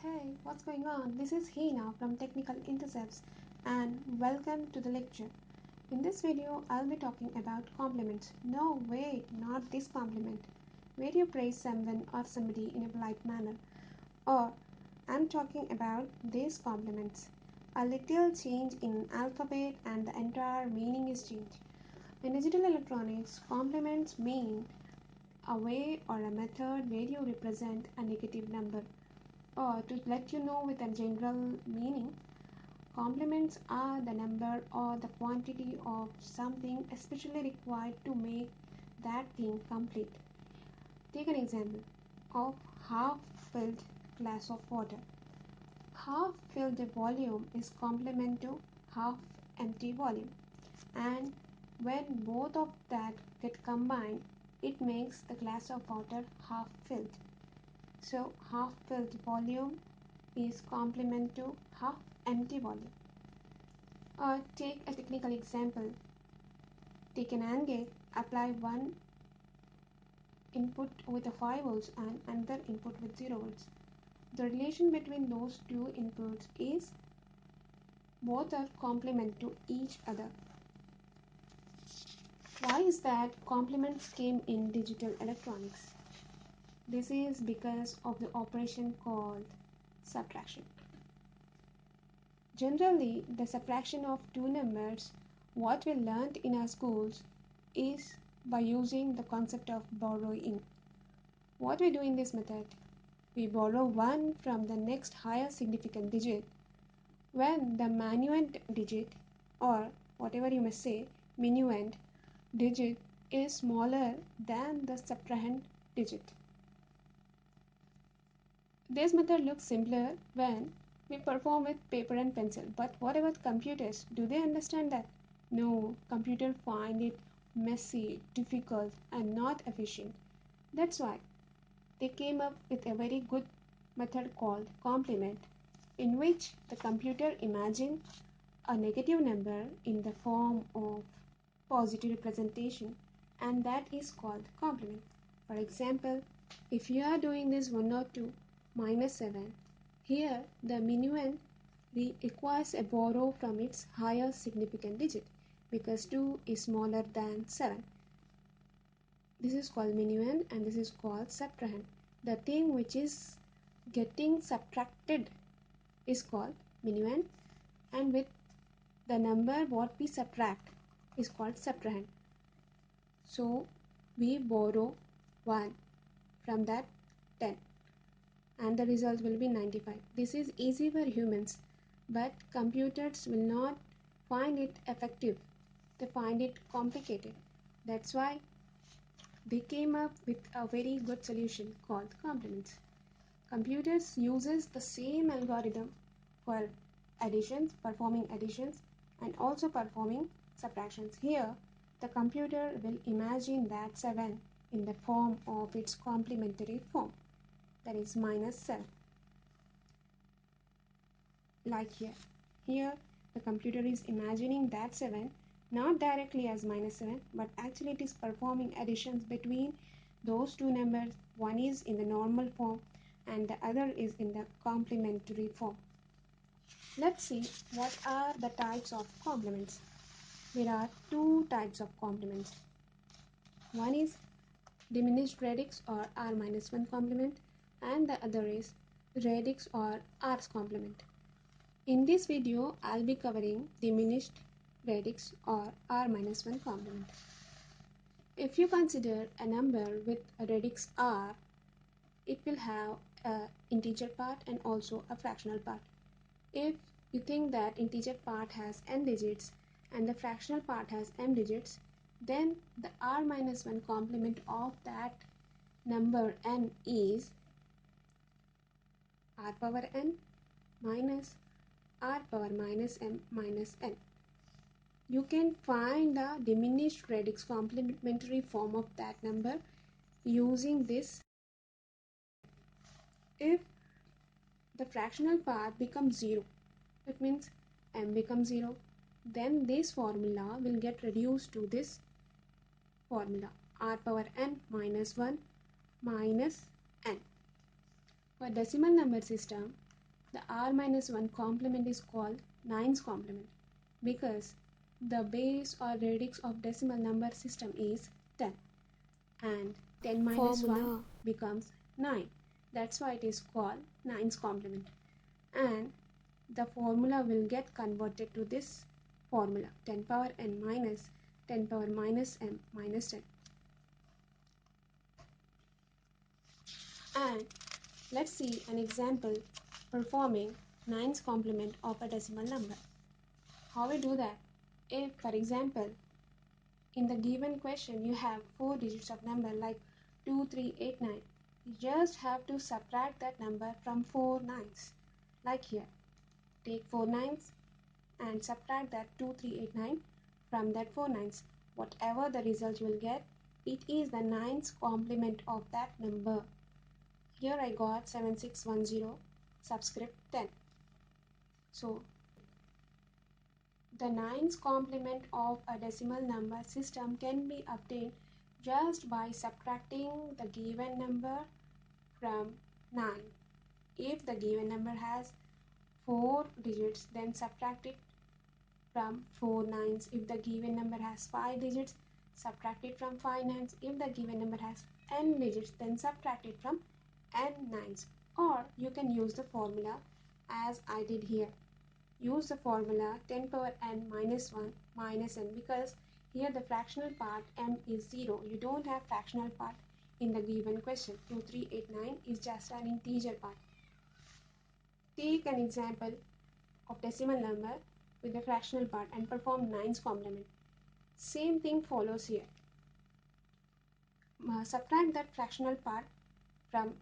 Hey, what's going on? This is Hina from Technical Intercepts and welcome to the lecture. In this video, I'll be talking about compliments. No, wait, not this compliment, where you praise someone or somebody in a polite manner. Or, I'm talking about these compliments. A little change in alphabet and the entire meaning is changed. In digital electronics, compliments mean a way or a method where you represent a negative number. Or to let you know with a general meaning, complements are the number or the quantity of something especially required to make that thing complete. Take an example of half-filled glass of water. Half-filled volume is complement to half-empty volume, and when both of that get combined, it makes the glass of water half-filled. So half-filled volume is complement to half-empty volume. Or take a technical example. Take an AND gate, apply one input with a 5 volts and another input with 0 volts. The relation between those two inputs is both are complement to each other. Why is that complements came in digital electronics? This is because of the operation called subtraction. Generally, the subtraction of two numbers, what we learned in our schools, is by using the concept of borrowing. What we do in this method? We borrow 1 from the next higher significant digit when the minuend digit, or whatever you may say, minuend digit is smaller than the subtrahend digit. This method looks simpler when we perform with paper and pencil, but what about computers? Do they understand that? No, computers find it messy, difficult and not efficient. That's why they came up with a very good method called complement, in which the computer imagines a negative number in the form of positive representation, and that is called complement. For example, if you are doing this 1 or 2 minus 7, here the minuend requires a borrow from its higher significant digit because 2 is smaller than 7. This is called minuend and this is called subtrahend. The thing which is getting subtracted is called minuend, and with the number what we subtract is called subtrahend. So we borrow 1 from that 10 and the result will be 95. This is easy for humans, but computers will not find it effective. They find it complicated. That's why they came up with a very good solution called complements. Computers uses the same algorithm for additions, performing additions and also performing subtractions. Here, the computer will imagine that 7 in the form of its complementary form, that is minus 7. Like here. Here, the computer is imagining that 7 not directly as minus 7, but actually it is performing additions between those two numbers. One is in the normal form and the other is in the complementary form. Let's see what are the types of complements. There are two types of complements. One is diminished radix or r-1 complement, and the other is radix or r's complement. In this video, I'll be covering diminished radix or r-1 complement. If you consider a number with a radix r, it will have an integer part and also a fractional part. If you think that integer part has n digits and the fractional part has m digits, then the r-1 complement of that number n is r power n minus r power minus m minus n. You can find the diminished radix complementary form of that number using this. If the fractional part becomes 0, it means m becomes 0, then this formula will get reduced to this formula, r power n minus 1 minus n. For decimal number system, The r minus 1 complement is called 9's complement because the base or radix of decimal number system is 10 and 10 minus 1 Formula. becomes 9. That's why it is called 9's complement. And the formula will get converted to this formula 10 power n minus 10 power minus m minus 10. And let's see an example performing 9's complement of a decimal number. How we do that? If, for example, in the given question you have 4 digits of number like 2389, you just have to subtract that number from 4 nines. Like here, take 4 nines and subtract that 2389 from that 4 nines. Whatever the result you will get, it is the 9's complement of that number. Here I got 7610 subscript 10. So the 9's complement of a decimal number system can be obtained just by subtracting the given number from 9. If the given number has 4 digits, then subtract it from 4 nines. If the given number has 5 digits, subtract it from 5 nines. If the given number has n digits, then subtract it from n nines. Or you can use the formula as I did here. Use the formula 10 power n minus 1 minus n because here the fractional part m is 0. You don't have fractional part in the given question. 2389 is just an integer part. Take an example of decimal number with the fractional part and perform 9's complement. Same thing follows here. Subtract that fractional part from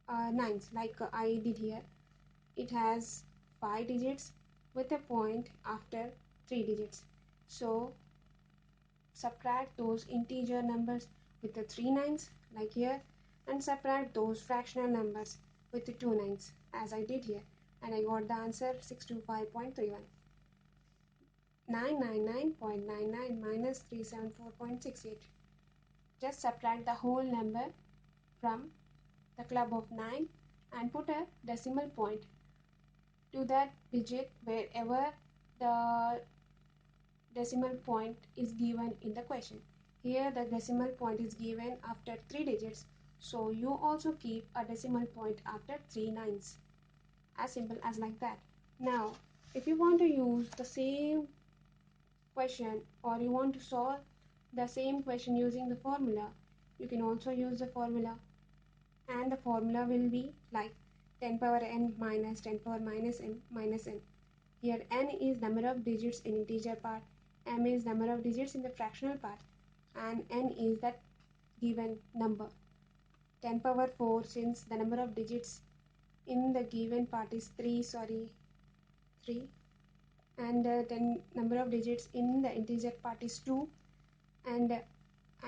9's like I did here. It has 5 digits with a point after 3 digits. So subtract those integer numbers with the 3 nines like here and subtract those fractional numbers with the 2 nines as I did here, and I got the answer 625.31. 999.99 minus 374.68. Just subtract the whole number from the club of 9 and put a decimal point to that digit wherever the decimal point is given in the question. Here the decimal point is given after 3 digits, so you also keep a decimal point after 3 nines. As simple as like that. Now, if you want to use the same question or you want to solve the same question using the formula, you can also use the formula, and the formula will be like 10 power n minus 10 power minus m minus n. Here n is number of digits in integer part, m is number of digits in the fractional part, and n is that given number. 10 power 4 since the number of digits in the given part is 3, and then number of digits in the integer part is 2, and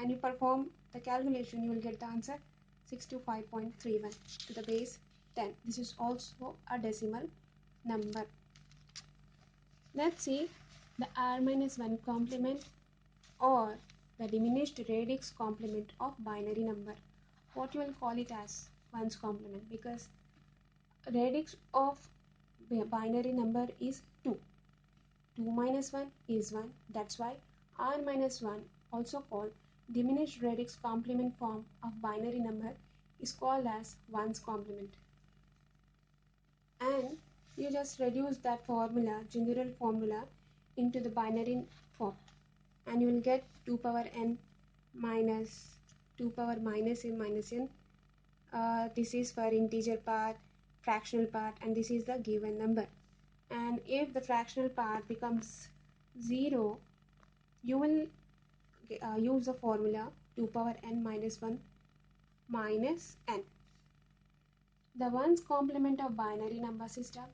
you perform the calculation, you will get the answer 625.31 to the base 10. This is also a decimal number. Let's see the r minus 1 complement or the diminished radix complement of binary number. What you will call it as 1's complement, because radix of binary number is 2. 2 minus 1 is 1. That's why r minus 1, also called diminished radix complement form of binary number, is called as 1's complement. And you just reduce that formula, general formula, into the binary form, and you will get 2 power n minus 2 power minus m minus n. This is for integer part, fractional part, and this is the given number. And if the fractional part becomes 0, you will use the formula 2 power n minus 1 minus n. The 1's complement of binary number system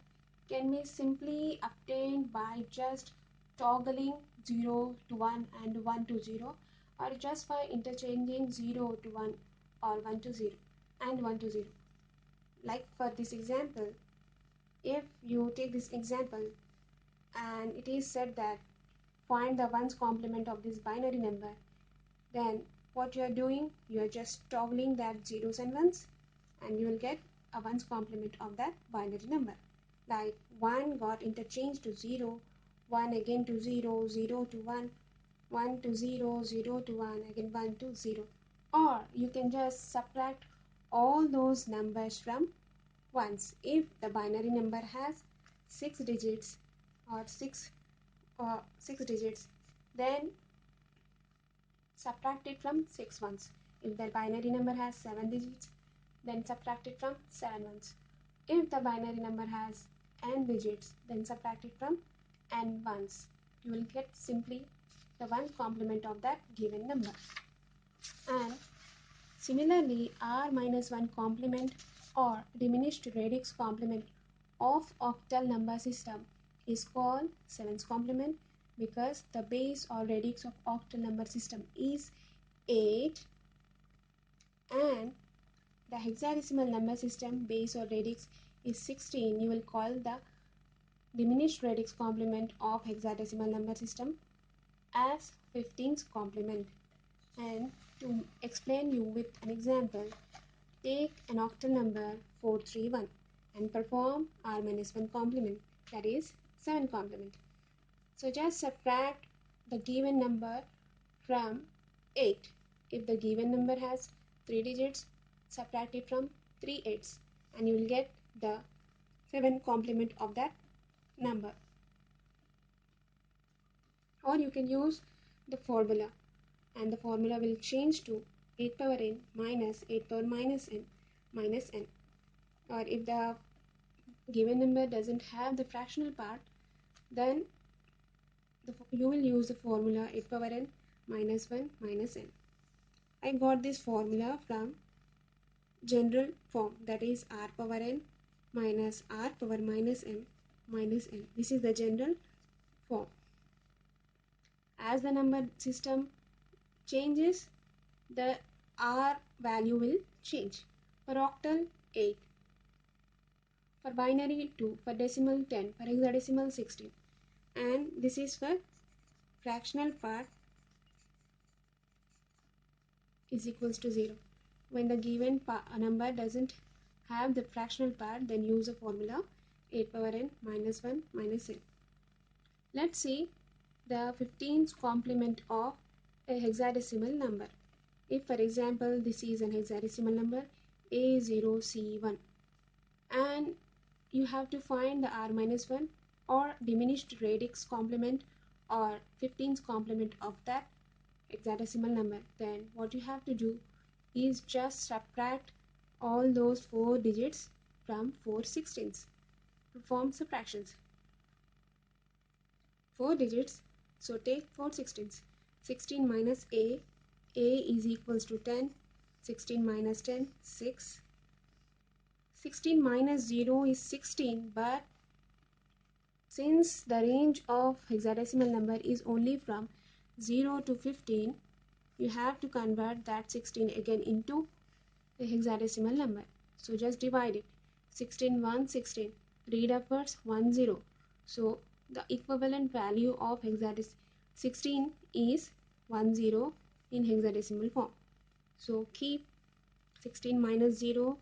can be simply obtained by just toggling 0 to 1 and 1 to 0, or just by interchanging 0 to 1 or 1 to 0 and 1 to 0. Like for this example, if you take this example and it is said that find the 1's complement of this binary number, then what you are doing, you are just toggling that zeros and ones, and you will get a ones complement of that binary number. Like 1 got interchanged to 0, 1 again to 0, 0 to 1, 1 to 0, 0 to 1, again 1 to 0. Or you can just subtract all those numbers from ones. If the binary number has 6 digits or 6 digits, then subtract it from 6 ones. If the binary number has 7 digits, then subtract it from 7 ones. If the binary number has n digits, then subtract it from n ones. You will get simply the one complement of that given number. And similarly, r minus 1 complement or diminished radix complement of octal number system is called 7's complement because the base or radix of octal number system is 8 and the hexadecimal number system base or radix is 16. You will call the diminished radix complement of hexadecimal number system as 15's complement. And to explain you with an example, take an octal number 431 and perform r minus 1 complement, that is 7 complement. So just subtract the given number from 8. If the given number has 3 digits, subtract it from 3 eighths and you will get the 7 complement of that number. Or you can use the formula, and the formula will change to 8 power n minus 8 power minus n minus n. Or if the given number doesn't have the fractional part, then you will use the formula 8 power n minus 1 minus n. I got this formula from general form, that is r power n minus r power minus m minus n. This is the general form. As the number system changes, the r value will change. For octal 8, for binary 2, for decimal 10, for hexadecimal 16, and this is for fractional part is equals to 0. When the given number doesn't have the fractional part, then use the formula 8 power n minus 1 minus n. Let's see the 15th complement of a hexadecimal number. If for example this is an hexadecimal number A0C1 and you have to find the r minus 1 or diminished radix complement or 15th complement of that hexadecimal number, then what you have to do is just subtract all those 4 digits from 4 sixteenths to form subtractions. 4 digits, so take 4 sixteenths. 16 minus a is equals to 10, 16 minus 10, 6. 16 minus 0 is 16, but since the range of hexadecimal number is only from 0 to 15, you have to convert that 16 again into a hexadecimal number. So just divide it. 16 1 16. Read upwards 1 0. So the equivalent value of hexadecimal 16 is 1 0 in hexadecimal form. So keep 16 minus 0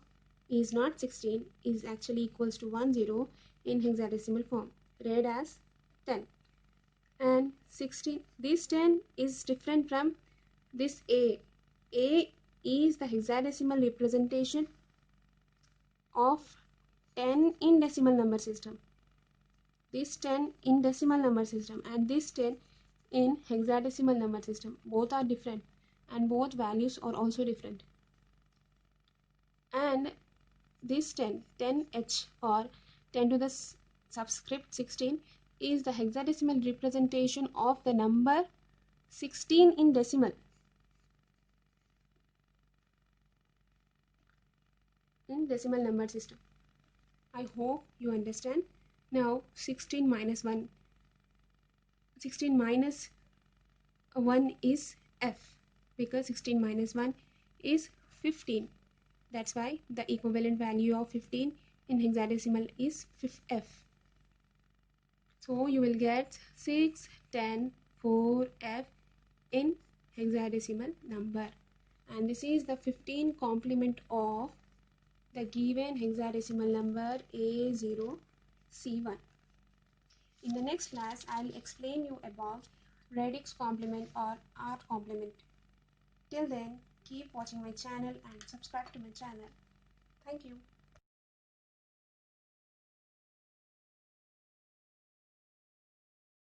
is not 16, is actually equals to 1 0 in hexadecimal form. Read as 10. And 16, this 10 is different from this A. A is the hexadecimal representation of 10 in decimal number system. This 10 in decimal number system and this 10 in hexadecimal number system. Both are different and both values are also different. And this 10h or 10 to the subscript 16 is the hexadecimal representation of the number 16 in decimal. In decimal number system. I hope you understand. Now 16 minus 1. 16 minus 1 is f because 16 minus 1 is 15. That's why the equivalent value of 15 in hexadecimal is f. So you will get 6, 10, 4, f in hexadecimal number. And this is the 15 complement of the given hexadecimal number A0C1. In the next class, I'll explain you about radix complement or R complement. Till then, keep watching my channel and subscribe to my channel. Thank you.